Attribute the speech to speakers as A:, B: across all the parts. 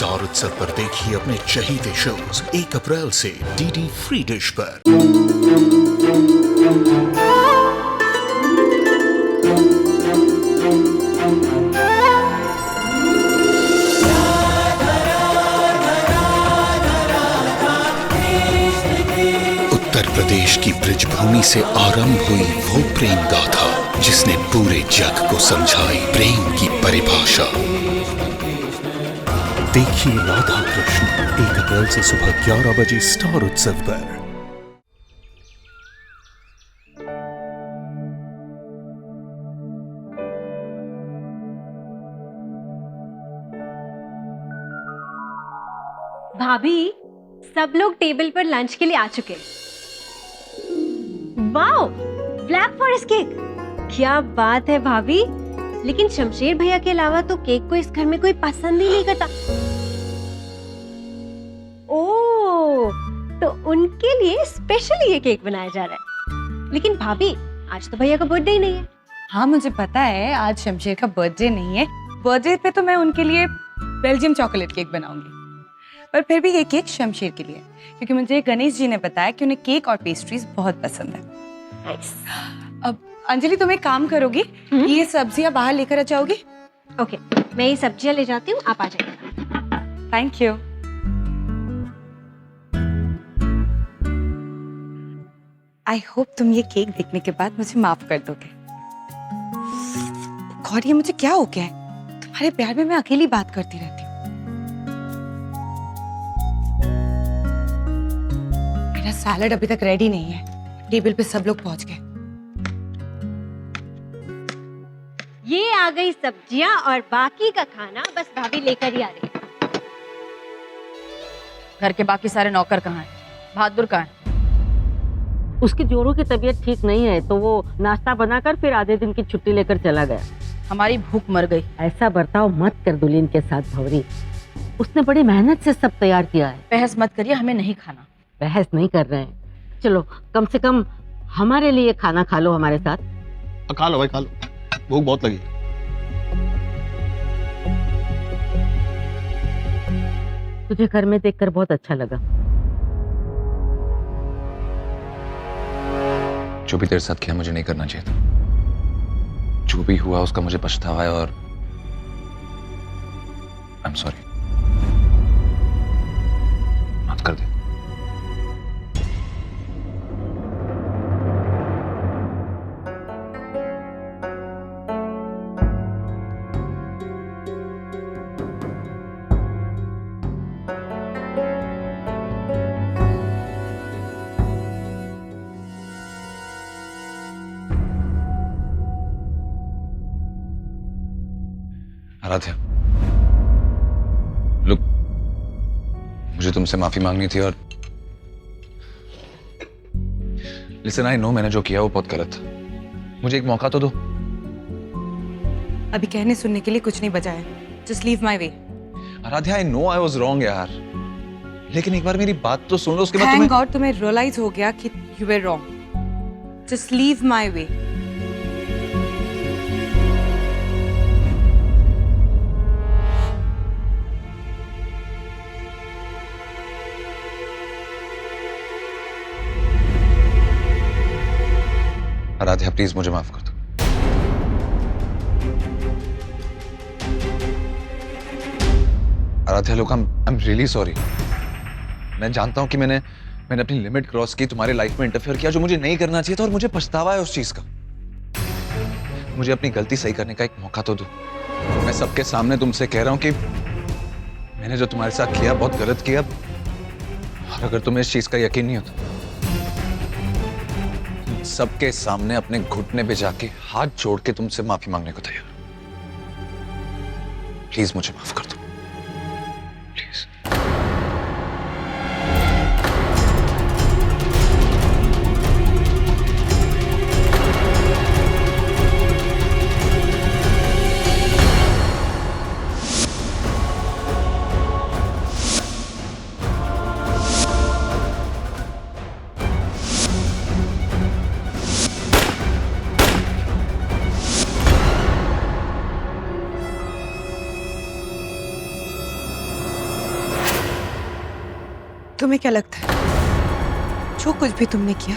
A: Star उत्सव पर देखिए अपने चहीते शोज 1 अप्रैल से डीडी फ्री डिश पर। उत्तर प्रदेश की ब्रजभूमि से आरंभ हुई वो प्रेम गाथा जिसने पूरे जग को समझाई प्रेम की परिभाषा। देखिए राधा कृष्ण 1 अप्रैल से सुबह 11 बजे स्टार उत्सव पर।
B: भाभी, सब लोग टेबल पर लंच के लिए आ चुके हैं। Wow, black forest cake! क्या बात है भाभी। लेकिन शमशेर भैया के अलावा तो केक को इस घर में कोई पसंद ही नहीं करता। ओह, तो उनके लिए स्पेशली ये केक बनाया जा रहा है। लेकिन भाभी, आज तो भैया का बर्थडे ही नहीं है।
C: हाँ, मुझे पता है आज शमशेर का बर्थडे नहीं है। बर्थडे पे तो मैं उनके लिए बेल्जियम चॉकलेट केक बनाऊंगी, पर फिर भी ये केक शमशेर के लिए, क्योंकि मुझे गणेश जी ने बताया कि उन्हें केक और पेस्ट्रीज बहुत पसंद है।
B: नाइस।
C: अब अंजलि, तुम एक काम करोगी, ये सब्जियां बाहर लेकर आ जाओगी?
B: ओके, मैं ये सब्जियां ले जाती हूँ, आप आ जाइए।
C: Thank you. आई होप तुम ये केक देखने के बाद मुझे माफ कर दोगे। गॉड, ये मुझे क्या हो गया है? तुम्हारे प्यार में मैं अकेली बात करती रहती हूँ। मेरा सैलड अभी तक रेडी नहीं है। टेबल पे सब लोग पहुंच गए।
B: ये आ गई सब्जियां और बाकी का खाना बस भाभी लेकर ही आ रही है।
D: घर के बाकी सारे नौकर कहाँ हैं? बहादुर कहाँ है?
E: उसकी जोरों की तबीयत ठीक नहीं है तो वो नाश्ता बनाकर फिर आधे दिन की छुट्टी लेकर चला गया।
D: हमारी भूख मर गई।
E: ऐसा बर्ताव मत कर दुल्हन के साथ भवरी। उसने बड़ी मेहनत से सब तैयार किया है।
D: बहस मत करिए, हमें नहीं खाना।
E: बहस नहीं कर रहे हैं, चलो कम से कम हमारे लिए खाना खा लो हमारे साथ।
F: खा लो भाई, खा लो, भूख बहुत लगी।
E: तुझे घर में देखकर बहुत अच्छा लगा।
G: जो भी तेरे साथ किया मुझे नहीं करना चाहिए था। जो भी हुआ उसका मुझे पछतावा है और आई एम सॉरी। माफ कर दे। आराध्या, लुक, मुझे तुमसे माफी मांगनी थी और लिसन, आई नो मैंने जो किया वो बहुत गलत था। मुझे एक मौका तो दो।
C: अभी कहने सुनने के लिए कुछ नहीं बचा है। Just leave my way.
G: Aaradhya, I know I was wrong यार, लेकिन एक बार मेरी बात तो सुन लो, उसके बाद
C: थैंक
G: तुम्हें
C: गॉड तुम्हें रियलाइज हो गया कि you were wrong. Just leave my way.
G: Aaradhya, please मुझे माफ कर दो। आराध्या, लोग आई एम रियली सॉरी। मैं जानता हूं कि मैंने अपनी लिमिट क्रॉस की, तुम्हारे लाइफ में इंटरफेयर किया जो मुझे नहीं करना चाहिए था, और मुझे पछतावा है उस चीज का। मुझे अपनी गलती सही करने का एक मौका तो दो। मैं सबके सामने तुमसे कह रहा हूं कि मैंने जो तुम्हारे साथ किया बहुत गलत किया, और अगर तुम्हें इस चीज का यकीन नहीं होता, सबके सामने अपने घुटने पे जाके हाथ जोड़ के तुमसे माफी मांगने को तैयार। प्लीज मुझे माफ कर दो, प्लीज।
C: तुम्हें क्या लगता है जो कुछ भी तुमने किया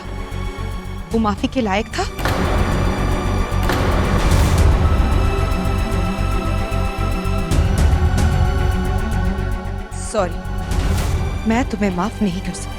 C: वो माफी के लायक था? सॉरी, मैं तुम्हें माफ नहीं कर सकती।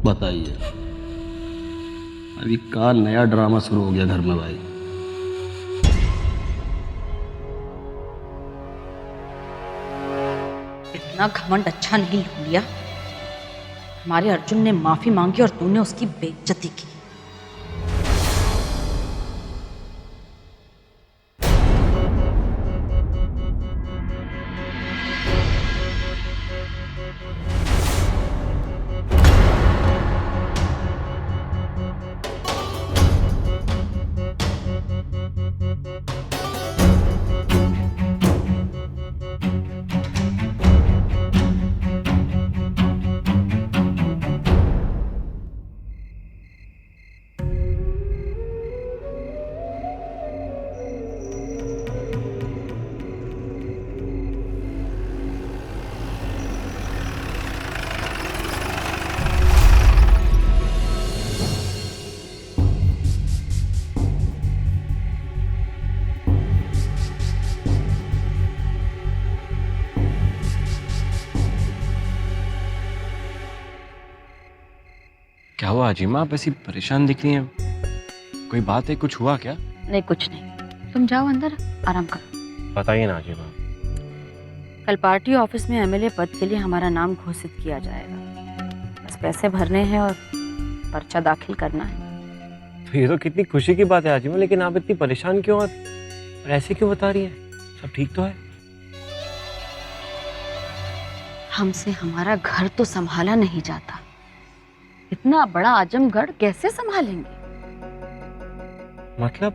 F: बताइए, अभी का नया ड्रामा शुरू हो गया घर में भाई?
D: इतना घमंड अच्छा नहीं लिया। हमारे अर्जुन ने माफी मांगी और तूने उसकी बेइज्जती की।
H: क्या हुआ अजीमा, आप ऐसी परेशान दिख रही हैं? कोई बात है, कुछ हुआ क्या?
D: नहीं, कुछ नहीं। तुम जाओ अंदर, आराम करो।
H: बताइए ना अजीमा।
D: कल पार्टी ऑफिस में एमएलए पद के लिए हमारा नाम घोषित किया जाएगा। बस पैसे भरने हैं और पर्चा दाखिल करना है।
H: तो ये तो कितनी खुशी की बात है अजीमा, लेकिन आप इतनी परेशान क्यों और ऐसे क्यों बता रही हैं? सब ठीक तो है?
D: हमसे हमारा घर तो संभाला नहीं जाता, इतना बड़ा आजमगढ़ कैसे संभालेंगे?
H: मतलब?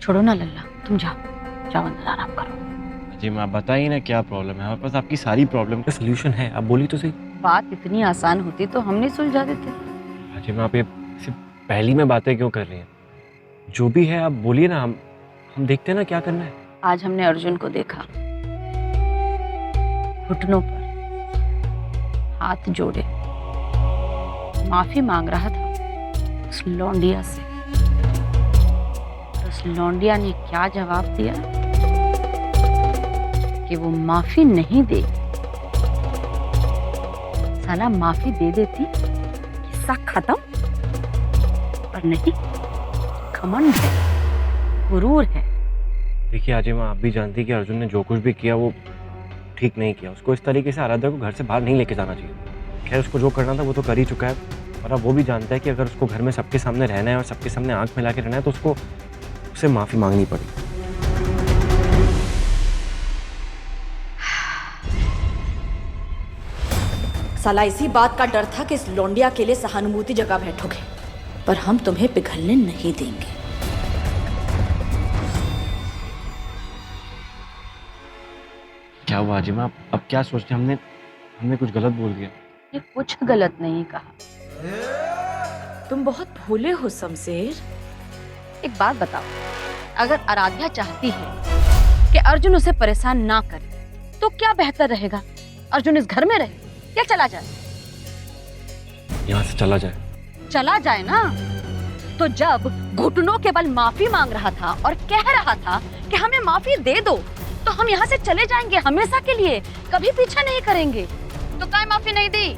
D: छोड़ो ना लल्ला, तुम जाओ जाओ अंदर आराम करो।
H: अजीमा आप बताइए ना, क्या प्रॉब्लम है? हमारे पास आपकी सारी प्रॉब्लम का सोल्यूशन है, आप बोली तो सही।
D: बात इतनी आसान होती तो हम नहीं सुलझा देते।
H: अजीमा आप ये सिर्फ पहली में बातें क्यों कर रही हैं? जो भी है आप बोलिए ना, हम देखते हैं ना क्या करना है।
D: आज हमने अर्जुन को देखा, घुटनों पर हाथ जोड़े माफी मांग रहा था उस लौंडिया से। उस लौंडिया ने क्या जवाब दिया कि वो माफी नहीं देगी। साला माफी दे देती किस्सा खत्म, पर नहीं, घमंड है, गुरूर है।
H: देखिए अजीमा, आप भी जानती कि अर्जुन ने जो कुछ भी किया वो ठीक नहीं किया। उसको इस तरीके से आराध्या को घर से बाहर नहीं लेके जाना चाहिए। खैर उसको जो करना था वो तो कर ही चुका है, और अब वो भी जानता है कि अगर उसको घर में सबके सामने रहना है और सबके सामने आंख मिला के रहना है तो उसको उससे माफी मांगनी पड़ेगी।
I: साला इसी बात का डर था कि इस लौंडिया के लिए सहानुभूति जगह बैठोगे, पर हम तुम्हें पिघलने नहीं देंगे।
H: क्या हुआ अजीमा, अब क्या सोचते? हमने कुछ गलत बोल दिया?
D: ये कुछ गलत नहीं कहा।
I: तुम बहुत भोले हो शमशेर।
D: एक बात बताओ, अगर आराध्या चाहती है कि अर्जुन उसे परेशान ना करे तो क्या बेहतर रहेगा? अर्जुन इस घर में रहे या चला जाए?
H: यहाँ से चला जाए।
D: चला जाए ना। तो जब घुटनों के बल माफी मांग रहा था और कह रहा था कि हमें माफी दे दो, तो हम यहाँ से चले जाएंगे हमेशा के लिए, कभी पीछा नहीं करेंगे। तो काय माफी नहीं दी?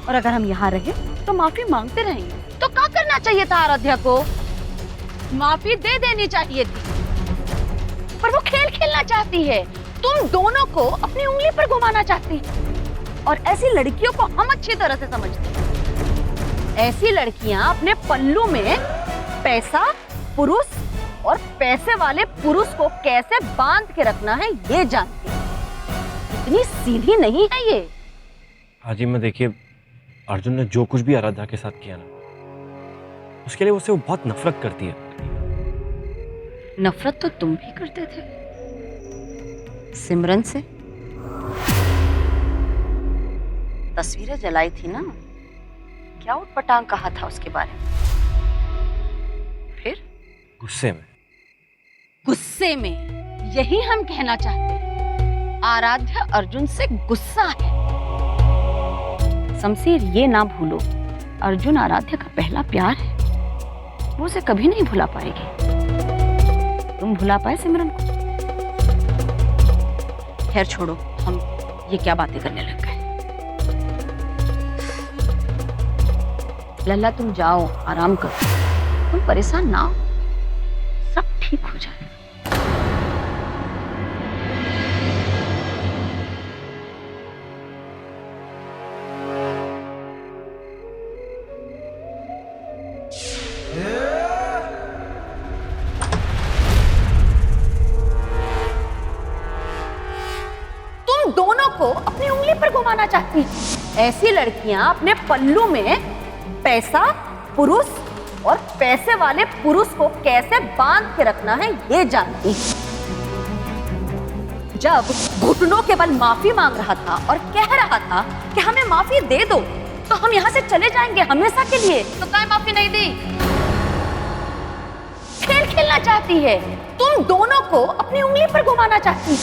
D: और अगर हम यहाँ रहे तो माफी मांगते रहेंगे। तो क्या करना चाहिए था आराध्या को? माफी दे देनी चाहिए थी, पर वो खेल खेलना चाहती है। तुम दोनों को अपनी उंगली पर घुमाना चाहती है, और ऐसी लड़कियों को हम अच्छी तरह से समझते हैं। ऐसी लड़कियां अपने पल्लू में पैसा, पुरुष और पैसे वाले पुरुष को कैसे बांध के रखना है ये जानती है। इतनी सीधी नहीं है ये।
H: हाजी मैं देखिए, अर्जुन ने जो कुछ भी आराध्या के साथ किया ना, उसके लिए उससे वो बहुत नफरत करती है।
D: नफरत तो तुम भी करते थे सिमरन से। तस्वीरें जलाई थी ना, क्या उटपटांग कहा था उसके बारे में? फिर
H: गुस्से में।
D: गुस्से में, यही हम कहना चाहते हैं। आराध्या अर्जुन से गुस्सा है। शमशेर, ये ना भूलो, अर्जुन आराध्या का पहला प्यार है। वो उसे कभी नहीं भुला पाएगी। तुम भुला पाए सिमरन को? खैर छोड़ो, हम ये क्या बातें करने लग गए। लल्ला तुम जाओ, आराम करो, तुम परेशान ना हो, सब ठीक हो जाएगा। तुम दोनों को अपनी उंगली पर घुमाना चाहती। ऐसी लड़कियां अपने पल्लू में पैसा, पुरुष और पैसे वाले पुरुष को कैसे बांध के रखना है ये जानती। जब घुटनों के बल माफी मांग रहा था और कह रहा था कि हमें माफी दे दो तो हम यहाँ से चले जाएंगे हमेशा के लिए, तो क्या माफी नहीं दी? खेल खेलना चाहती है, तुम दोनों को अपनी उंगली पर घुमाना चाहती।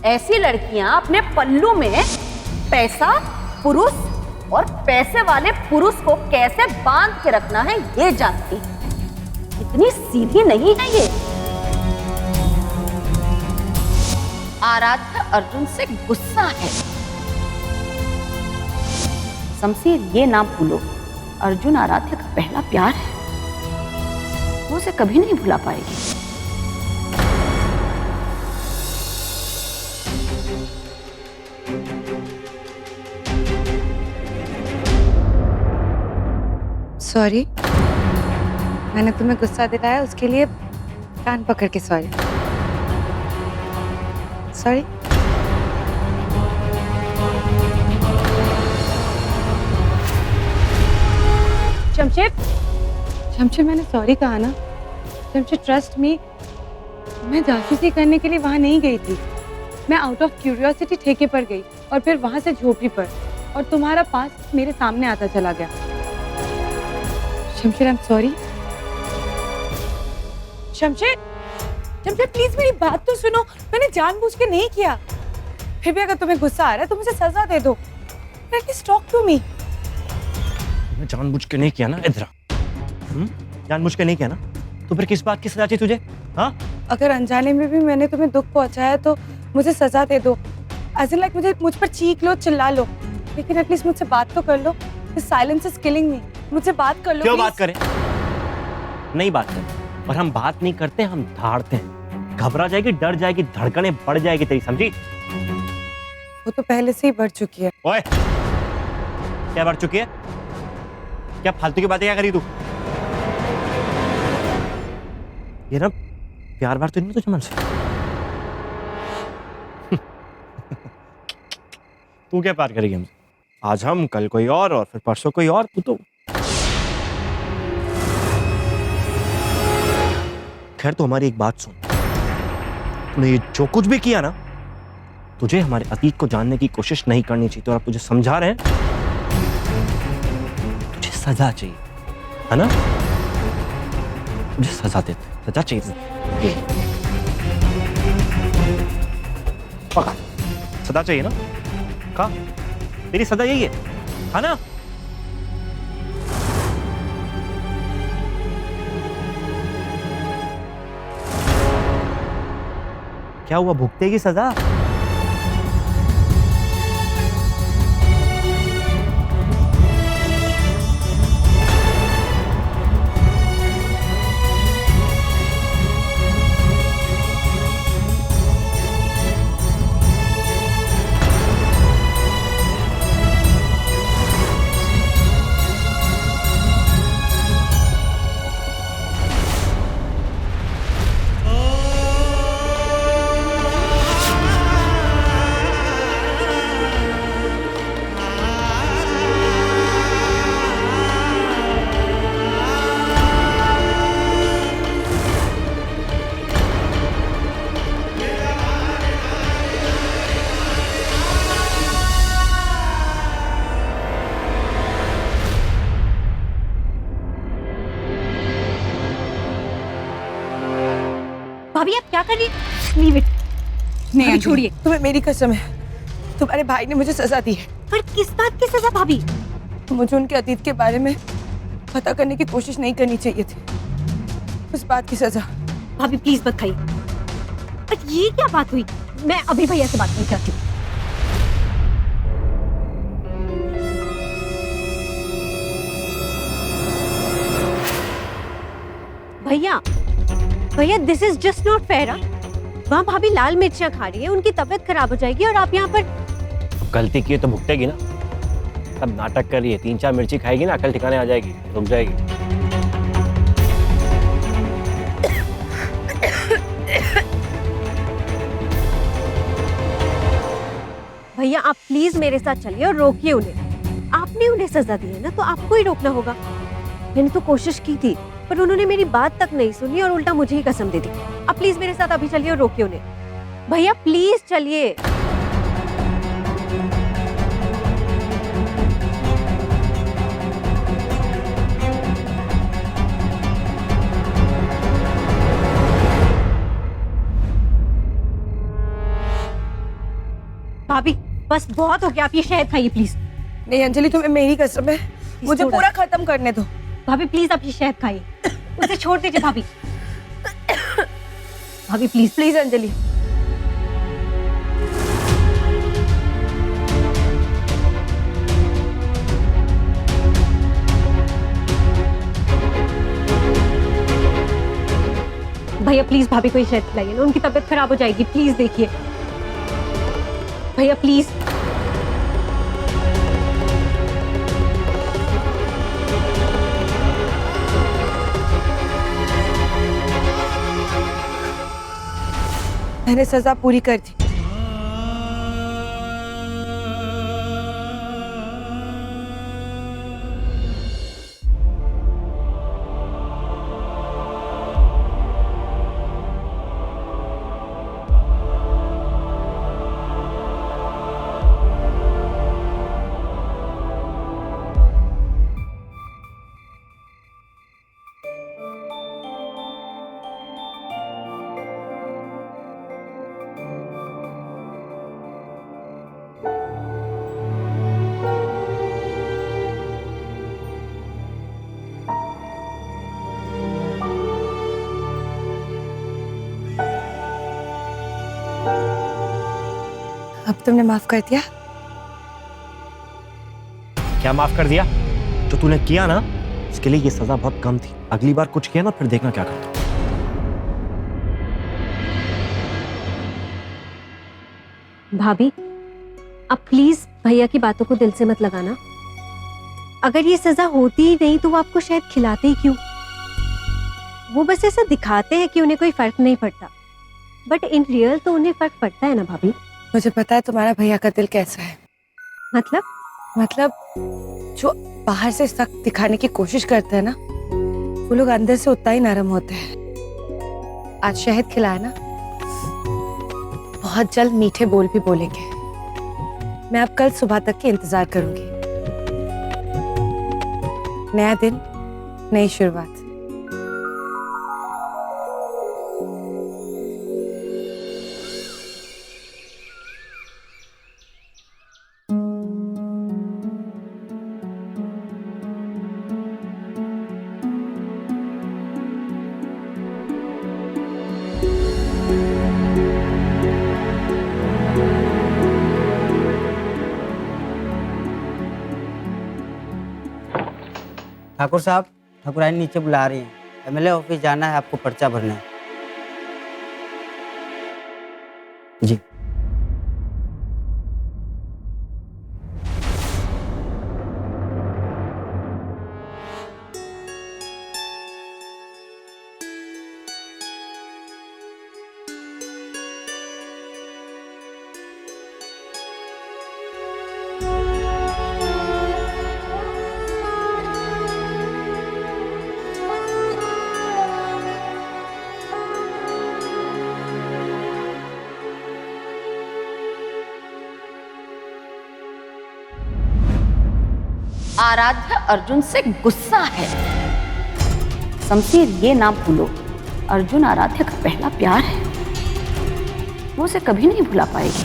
D: ऐसी लड़कियां अपने पल्लू में पैसा, पुरुष और पैसे वाले पुरुष को कैसे बांध के रखना है ये जानती। इतनी सीधी नहीं है ये। आराध्या अर्जुन से गुस्सा है। शमशेर, ये ना भूलो, अर्जुन आराध्या का पहला प्यार है। वो उसे कभी नहीं भुला पाएगी।
C: सॉरी, मैंने तुम्हें गुस्सा दिलाया, उसके लिए कान पकड़ के सॉरी। सॉरी। शमशेर, शमशेर मैंने सॉरी कहा ना। शमशेर ट्रस्ट मी, मैं जासूसी करने के लिए वहां नहीं गई थी। मैं आउट ऑफ क्यूरियोसिटी ठेके पर गई और फिर वहां से झोपड़ी पर, और तुम्हारा पास मेरे सामने आता चला गया। Shamsher, I am sorry. Shamsher, Shamsher please मेरी बात तो सुनो, मैंने जानबूझ के नहीं किया। फिर भी अगर तुम्हें गुस्सा आ रहा है तो मुझे सजा दे दो। At least talk to me.
H: मैं जानबूझ के नहीं किया ना, इधर जानबूझ के नहीं किया ना, तो फिर किस बात की सजा चाहिए तुझे? हाँ,
C: अगर अनजाने में भी मैंने तुम्हें दुख पहुंचाया तो मुझे सजा दे दो। एज इन लाइक मुझ पर चीख लो, चिल्ला लो, लेकिन एटलीस्ट मुझसे बात तो कर लो। This silence is killing me. मुझसे बात कर लो।
H: क्यों बात करें? नहीं बात करें, और हम बात नहीं करते, हम धाड़ते हैं। घबरा जाएगी, डर जाएगी, धड़कनें बढ़ जाएगी तेरी, समझी?
C: वो तो पहले से ही बढ़ चुकी है।
H: ओए, क्या बढ़ चुकी है? क्या फालतू की बातें क्या करी तू? ये ना प्यार बार तो नहीं तुझे मन से। तू क्या प्यार करेगी हमसे? आज हम, कल कोई और फिर परसों कोई और। तू तो खैर, तो हमारी एक बात सुन, तूने ये जो कुछ भी किया ना, तुझे हमारे अतीत को जानने की कोशिश नहीं करनी चाहिए। तो आप तुझे समझा रहे हैं, तुझे सजा चाहिए, है ना? मुझे सजा देते, सजा चाहिए। सजा चाहिए ना? कहा तेरी सजा यही है ना? क्या हुआ, भुगतेगी सजा?
B: भाभी आप क्या कर रही? Leave it.
C: नहीं
B: भाभी, छोड़िए।
C: तुम्हें मेरी कसम है, तुम्हारे भाई ने मुझे सजा दी है।
B: पर किस बात की सजा भाभी?
C: मुझे उनके अतीत के बारे में पता करने की कोशिश नहीं करनी चाहिए थी, उस बात की सजा।
B: भाभी प्लीज मत खाइए। पर ये क्या बात हुई? मैं अभी भैया से बात नहीं चाहती हूँ। भैया भैया this is just not fair. वहाँ भाभी लाल मिर्चियाँ खा रही है, उनकी तबीयत खराब हो जाएगी और आप यहाँ पर।
H: गलती की है तो भुगतेगी ना। सब नाटक कर रही है, 3-4 मिर्ची खाएगी ना अकल ठिकाने आ जाएगी, रुक जाएगी।
B: भैया आप प्लीज मेरे साथ चलिए और रोकिए उन्हें। आपने उन्हें सजा दी है ना, तो आपको ही रोकना होगा। मैंने तो कोशिश की थी पर उन्होंने मेरी बात तक नहीं सुनी और उल्टा मुझे ही कसम दे दी। आप प्लीज मेरे साथ अभी चलिए और रोकिए उन्हें। भैया प्लीज चलिए। भाभी बस बहुत हो गया, आप ये शहद खाइए प्लीज।
C: नहीं अंजलि, तुम्हें मेरी कसम है, मुझे
B: थोड़ा-
C: पूरा खत्म करने दो।
B: भाभी प्लीज आप ये शहद खाइए, उसे छोड़ दीजिए भाभी। भाभी प्लीज
C: प्लीज अंजलि।
B: भैया प्लीज भाभी को ये शहद खिलाइए ना, उनकी तबीयत खराब हो जाएगी। प्लीज देखिए भैया प्लीज।
C: मैंने सजा पूरी कर दी। अब तुमने माफ कर दिया?
H: क्या माफ कर दिया? जो तूने किया ना उसके लिए ये सजा बहुत कम थी। अगली बार कुछ किया ना फिर देखना क्या करता।
B: भाभी आप प्लीज भैया की बातों को दिल से मत लगाना। अगर ये सजा होती ही नहीं तो वो आपको शायद खिलाते ही क्यों? वो बस ऐसा दिखाते हैं कि उन्हें कोई फर्क नहीं पड़ता, बट इन रियल तो उन्हें फर्क पड़ता है ना भाभी।
C: मुझे पता है तुम्हारा भैया का दिल कैसा है। मतलब जो बाहर से सख्त दिखाने की कोशिश करते हैं ना, वो लोग अंदर से उतना ही नरम होते हैं। आज शहद खिलाया ना, बहुत जल्द मीठे बोल भी बोलेंगे। मैं अब कल सुबह तक के इंतजार करूंगी। नया दिन, नई शुरुआत।
J: ठाकुर साहब, ठाकुरानी नीचे बुला रही हैं। एमएलए ऑफिस जाना है, आपको पर्चा भरना है। जी।
D: आराध्य अर्जुन से गुस्सा है। शमशीर ये नाम भूलो, अर्जुन आराध्या का पहला प्यार है, वो उसे कभी नहीं भुला पाएगी।